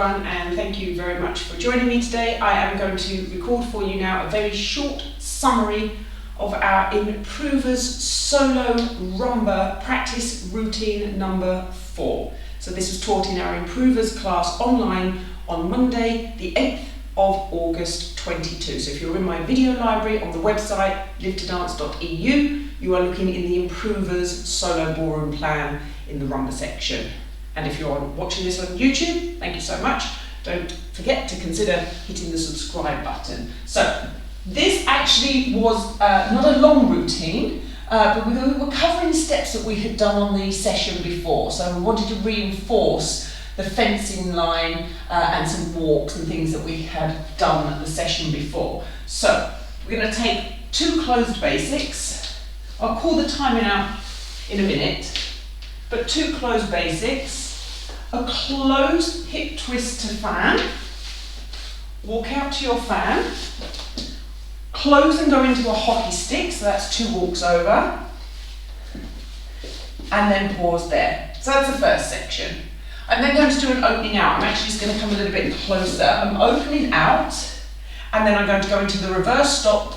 everyone, and thank you very much for joining me today. I am going to record for you now a very short summary of our Improvers Solo Rumba practice routine number 4. So this was taught in our Improvers class online on Monday, the 8th of August 22. So if you're in my video library on the website livetodance.eu, you are looking in the Improvers Solo Ballroom Plan in the Rumba section. And if you're watching this on YouTube, thank you so much. Don't forget to consider hitting the subscribe button. So this actually was not a long routine, but we were covering steps that we had done on the session before. So we wanted to reinforce the fencing line and some walks and things that we had done at the session before. So we're going to take 2 closed basics. I'll call the timing out in a minute, but 2 closed basics. A closed hip twist to fan, walk out to your fan, close and go into a hockey stick, so that's 2 walks over, and then pause there. So that's the first section. I'm then going to do an opening out. I'm actually just going to come a little bit closer. I'm opening out, and then I'm going to go into the reverse top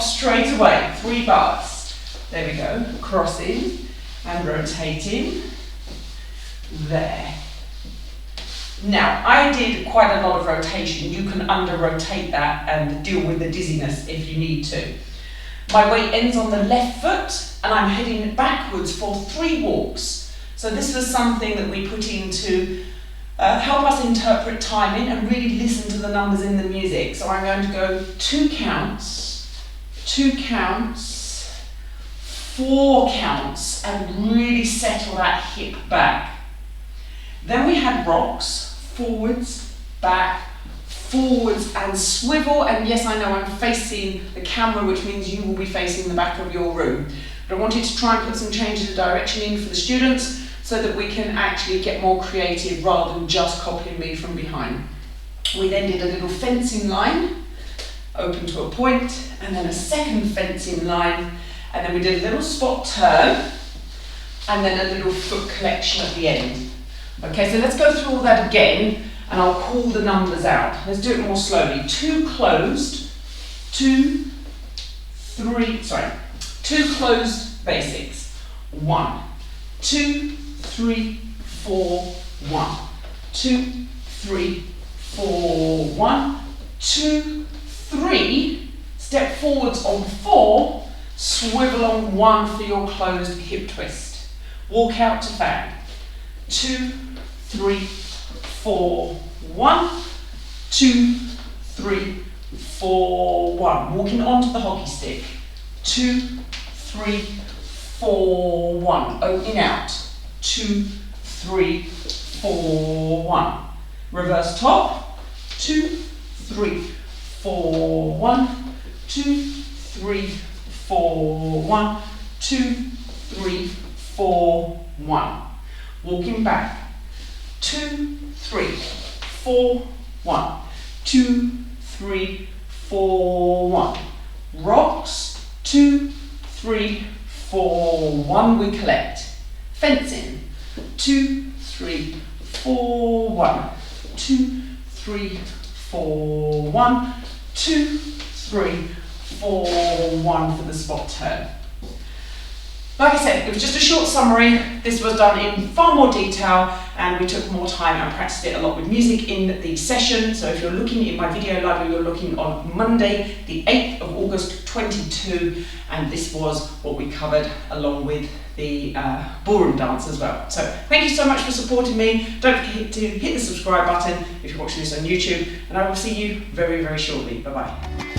straight away, 3 bars. There we go, crossing and rotating. There. Now, I did quite a lot of rotation. You can under-rotate that and deal with the dizziness if you need to. My weight ends on the left foot and I'm heading backwards for 3 walks. So this was something that we put in to help us interpret timing and really listen to the numbers in the music. So I'm going to go 2 counts, 2 counts, 4 counts, and really settle that hip back. Then we had rocks, forwards, back, forwards and swivel, and yes, I know I'm facing the camera, which means you will be facing the back of your room. But I wanted to try and put some changes of direction in for the students so that we can actually get more creative rather than just copying me from behind. We then did a little fencing line, open to a point, and then a second fencing line, and then we did a little spot turn, and then a little foot collection at the end. Okay, so let's go through all that again, and I'll call the numbers out. Let's do it more slowly. 2 closed, 2 closed basics. 1, 2, 3, 4, 1. 2, 3, 4, 1. 2, 3, step forwards on 4, swivel on 1 for your closed hip twist. Walk out to fan. 2, 3, 4, 1, 2, 3, 4, 1. Walking onto the hockey stick. 2, 3, 4, 1. Opening out. 2, 3, 4, 1. Reverse top. 2, 3, 4, 1. 2, 3, 4, 1. 2, 3, 4, 1. Walking back. 2, 3, 4, 1. 2, 3, 4, 1. Rocks. 2, 3, 4, 1. We collect. Fencing. 2, 3, 4, 1. 2, 3, 4, 1. 2, 3, 4, 1 for the spot turn. Like I said, it was just a short summary. This was done in far more detail and we took more time and practiced it a lot with music in the session. So if you're looking in my video library, you're looking on Monday, the 8th of August 22, and this was what we covered along with the ballroom dance as well. So thank you so much for supporting me. Don't forget to hit the subscribe button if you're watching this on YouTube, and I will see you very, very shortly. Bye-bye.